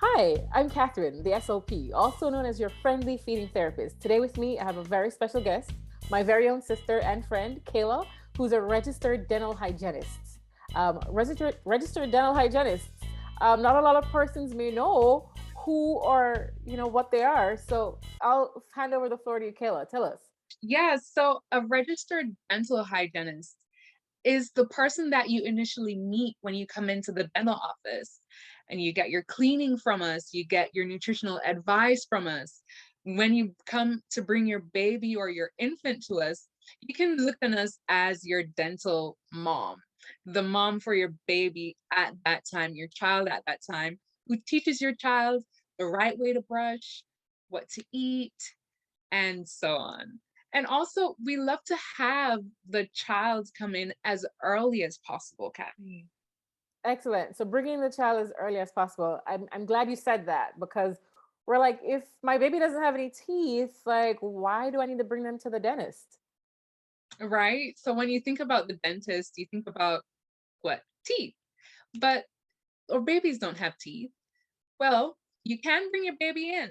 Hi, I'm Catherine, the SLP, also known as your friendly feeding therapist. Today with me, I have a very special guest, my very own sister and friend, Kayla, who's a registered dental hygienist. Registered dental hygienists. Not a lot of persons may know who or what they are. So I'll hand over the floor to you, Kayla. Tell us. Yeah, so a registered dental hygienist is the person that you initially meet when you come into the dental office and you get your cleaning from us, you get your nutritional advice from us. When you come to bring your baby or your infant to us, you can look on us as your dental mom, the mom for your baby at that time, your child at that time, who teaches your child the right way to brush, what to eat, and so on. And also, we love to have the child come in as early as possible, Kathy. Excellent. So bringing the child as early as possible. I'm glad you said that because we're like, if my baby doesn't have any teeth, like, why do I need to bring them to the dentist? Right? So when you think about the dentist, you think about what? Teeth. But or babies don't have teeth. Well, you can bring your baby in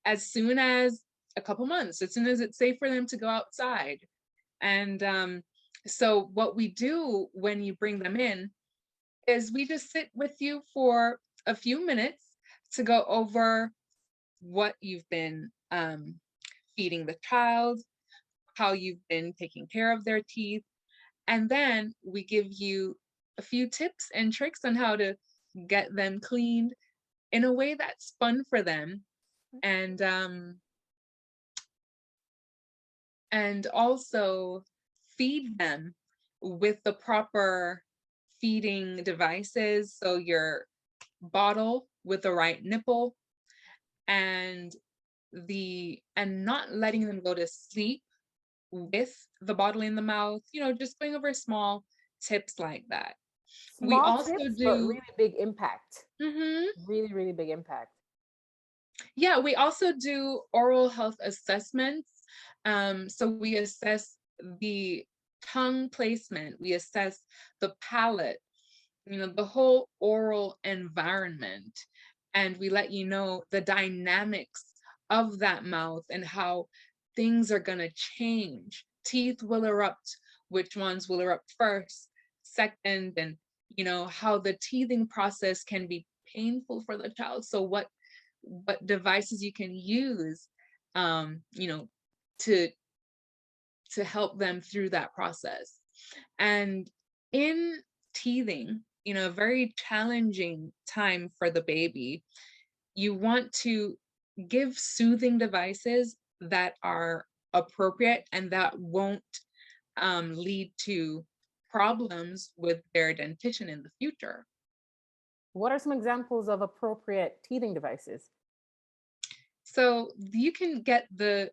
as soon as a couple months, as soon as it's safe for them to go outside. And so what we do when you bring them in is we just sit with you for a few minutes to go over what you've been feeding the child, how you've been taking care of their teeth, and then we give you a few tips and tricks on how to get them cleaned in a way that's fun for them, and um, and also feed them with the proper feeding devices. So your bottle with the right nipple, and not letting them go to sleep with the bottle in the mouth, just going over small tips like that. We Small also tips, but do really big impact. Mhm. Really, really big impact. Yeah, we also do oral health assessments. So we assess the tongue placement, we assess the palate, the whole oral environment. And we let you know the dynamics of that mouth and how things are going to change. Teeth will erupt, which ones will erupt first, second, and how the teething process can be painful for the child. So what devices you can use, to help them through that process. And in teething, a very challenging time for the baby, you want to give soothing devices that are appropriate and that won't lead to problems with their dentition in the future. What are some examples of appropriate teething devices? So you can get the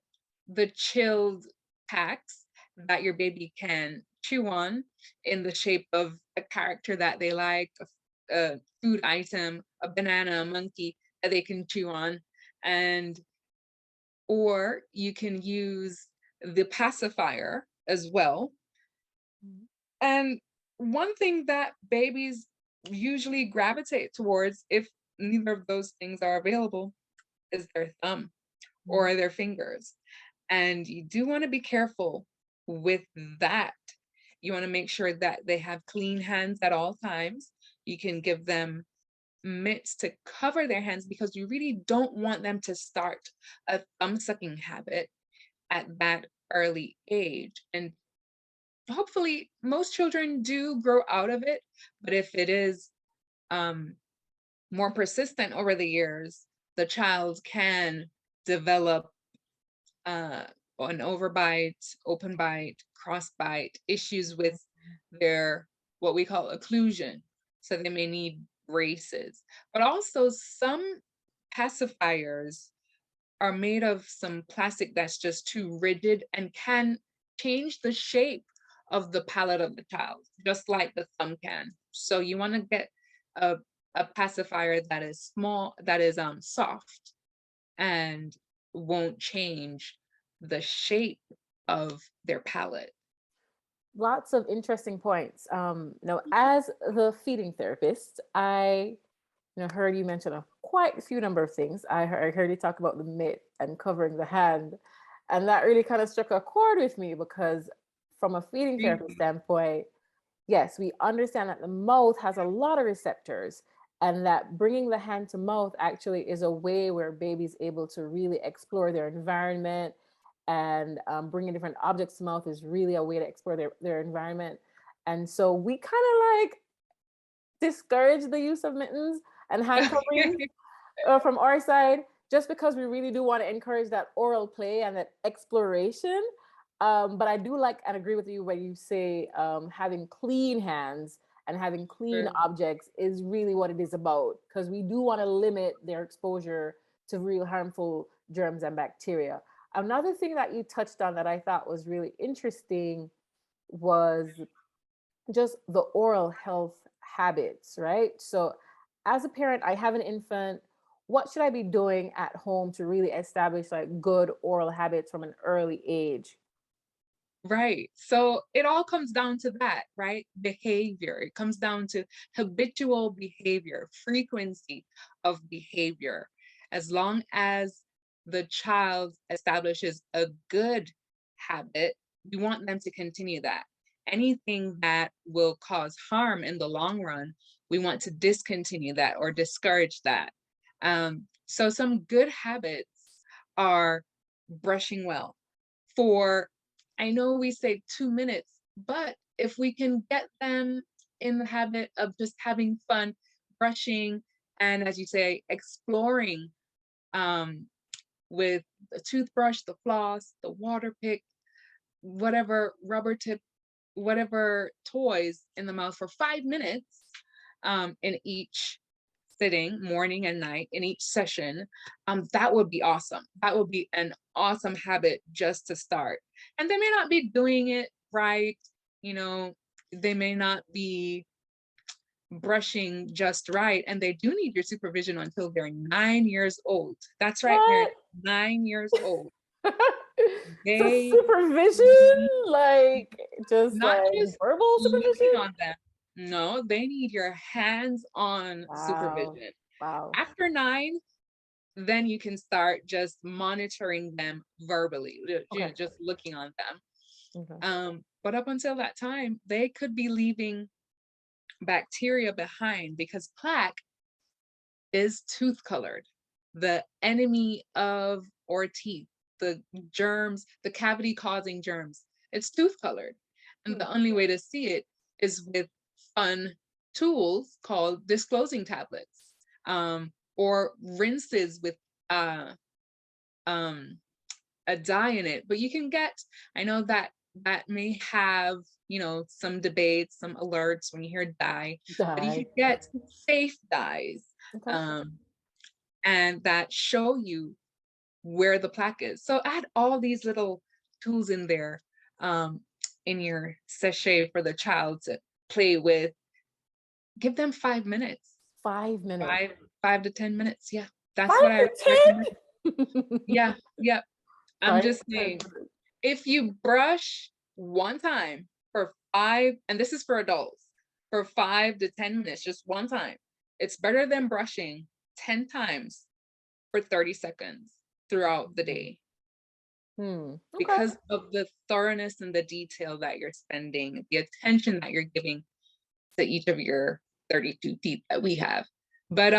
chilled packs that your baby can chew on in the shape of a character that they like, a food item, a banana, a monkey that they can chew on, and or you can use the pacifier as well. Mhm. And one thing that babies usually gravitate towards, if neither of those things are available, is their thumb Mhm. or their fingers. And you do want to be careful with that. You want to make sure that they have clean hands at all times. You can give them mitts to cover their hands because you really don't want them to start a thumb sucking habit at that early age. And hopefully, most children do grow out of it. But if it is um, more persistent over the years, the child can develop uh, an overbite, open bite, cross bite, issues with their what we call occlusion. So they may need braces. But also, some pacifiers are made of some plastic that's just too rigid and can change the shape of the palate of the child, just like the thumb can. So you want to get a, a pacifier that is small, that is soft and won't change the shape of their palate. Lots of interesting points. Now, as the feeding therapist, I heard you mention quite a few number of things. I heard you talk about the mitt and covering the hand, and that really kind of struck a chord with me because, from a feeding therapy Really? standpoint, yes, we understand that the mouth has a lot of receptors, and that bringing the hand to mouth actually is a way where baby's able to really explore their environment, and bringing different objects to mouth is really a way to explore their environment. And so we kind of like discourage the use of mittens and hand coverings from our side, just because we really do want to encourage that oral play and that exploration. But I do like and agree with you when you say having clean hands and having clean True. objects is really what it is about, because we do want to limit their exposure to real harmful germs and bacteria. Another thing that you touched on that I thought was really interesting was just the oral health habits, right? So, as a parent, I have an infant. What should I be doing at home to really establish like good oral habits from an early age? Right. So it all comes down to that, right? Behavior. It comes down to habitual behavior, frequency of behavior. As long as the child establishes a good habit, we want them to continue that. Anything that will cause harm in the long run, we want to discontinue that or discourage that. So some good habits are brushing well for, I know we say 2 minutes, but if we can get them in the habit of just having fun, brushing, and as you say, exploring um, with the toothbrush, the floss, the water pick, whatever rubber tip, whatever toys in the mouth for 5 minutes in each sitting, morning and night, in each session, that would be awesome. That would be an awesome habit just to start. And they may not be doing it right, you know, they may not be brushing just right, and they do need your supervision until they're 9 years old. That's right, What? parents, 9 years old. So They supervision, need like just not like just verbal looking supervision? on them. No, they need your hands-on Wow. supervision. Wow. After 9, then you can start just monitoring them verbally, Okay. just looking on them. Okay. But up until that time, they could be leaving bacteria behind because plaque is tooth colored, the enemy of our teeth, the germs, the cavity causing germs. It's tooth colored. And Hmm. the only way to see it is with fun tools called disclosing tablets, or rinses with uh, um, a dye in it. But you can get, I know that that may have, some debates, some alerts when you hear dye, but you Die. can get safe dyes, Okay. um, and that show you where the plaque is. So add all these little tools in there, um, in your sachet for the child to play with. Give them 5 minutes, 5 minutes. 5 to 10 minutes. Yeah, that's what Five I recommend. to 10? Yeah, yeah. I'm Five just to 10 saying, minutes. if you brush one time for five, and this is for adults, for 5 to 10 minutes, just one time, it's better than brushing 10 times for 30 seconds throughout the Hmm. day, Okay. because of the thoroughness and the detail that you're spending, the attention that you're giving to each of your 32 teeth that we have. But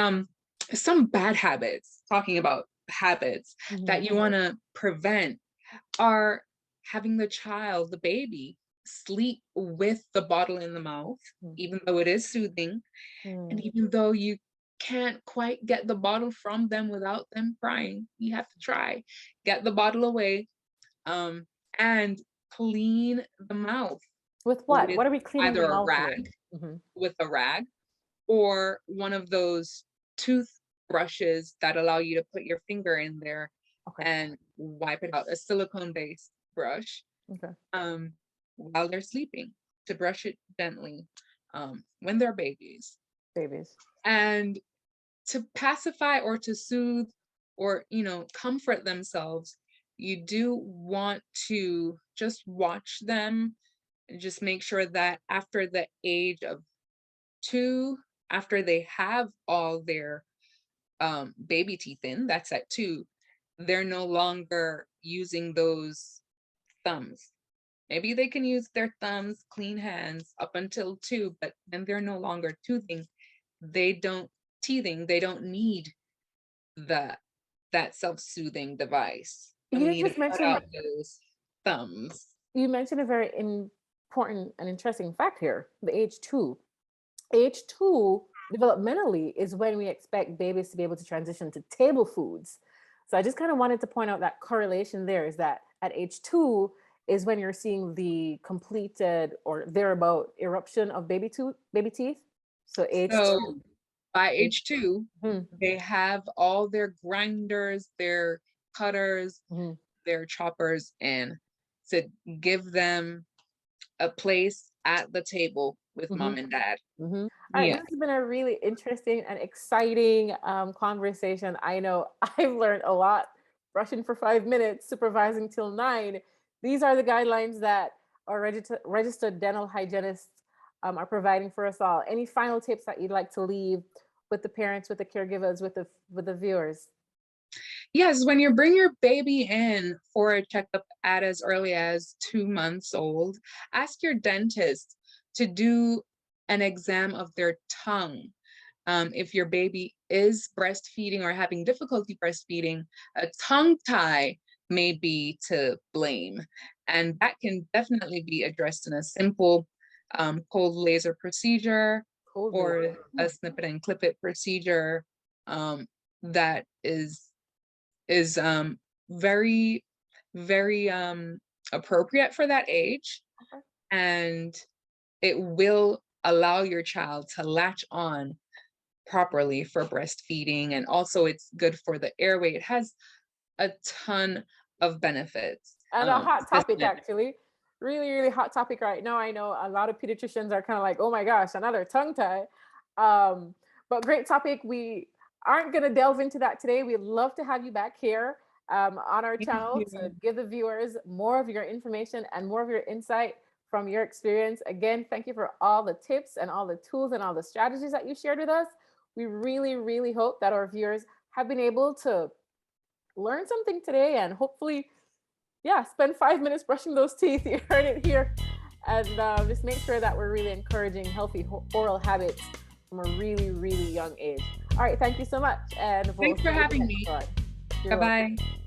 some bad habits, talking about habits Hmm. that you want to prevent, are having the child, the baby, sleep with the bottle in the mouth, even though it is soothing, and Hmm. even though you can't quite get the bottle from them without them crying, you have to try. Get the bottle away, um, and clean the mouth With what? with What are we cleaning the either a mouth with? rag, Hmm. or one of those toothbrushes that allow you to put your finger in there Okay. and wipe it out, a silicone-based brush, Okay. um, while they're sleeping, to brush it gently, when they're babies. Babies. And to pacify or to soothe or, comfort themselves, you do want to just watch them and just make sure that after the age of 2, after they have all their baby teeth in, that's at 2, they're no longer using those thumbs. Maybe they can use their thumbs, clean hands up until 2, but then they're no longer toothing. They don't teething. They don't need the that self-soothing device. Don't You need to just cut mentioned out those thumbs. you mentioned a very important and interesting fact here, the age 2. Age 2 developmentally is when we expect babies to be able to transition to table foods. So I just kind of wanted to point out that correlation there is that at age 2 is when you're seeing the completed or thereabout eruption of baby teeth. So age So 2. by Age, age 2, mhm, they have all their grinders, their cutters, mhm, their choppers in to give them a place at the table with mhm. mom and dad. Mhm. All right, Yeah. this has been a really interesting and exciting conversation. I know I've learned a lot. Brushing for 5 minutes, supervising till 9. These are the guidelines that our registered dental hygienists are providing for us all. Any final tips that you'd like to leave with the parents, with the caregivers, with the viewers? Yes, when you bring your baby in for a checkup at as early as 2 months old, ask your dentist to do an exam of their tongue. If your baby is breastfeeding or having difficulty breastfeeding, a tongue tie may be to blame. And that can definitely be addressed in a simple cold laser procedure Cold laser. or a snip it and clip it procedure that is very, very appropriate for that age. Okay. And it will allow your child to latch on properly for breastfeeding. And also, it's good for the airway. It has a ton of benefits. And a hot topic, System. actually. Really, really hot topic right now. I know a lot of pediatricians are kind of like, oh my gosh, another tongue tie. Um, but great topic. We aren't going to delve into that today. We'd love to have you back here on our Thank channel to you. give the viewers more of your information and more of your insight from your experience. Again, thank you for all the tips and all the tools and all the strategies that you shared with us. We really, really hope that our viewers have been able to learn something today and hopefully, yeah, spend 5 minutes brushing those teeth. You heard it here. And just make sure that we're really encouraging healthy oral habits from a really, really young age. All right, thank you so much. And we'll Thanks see for you in the having next me. one. Bye You're welcome. bye.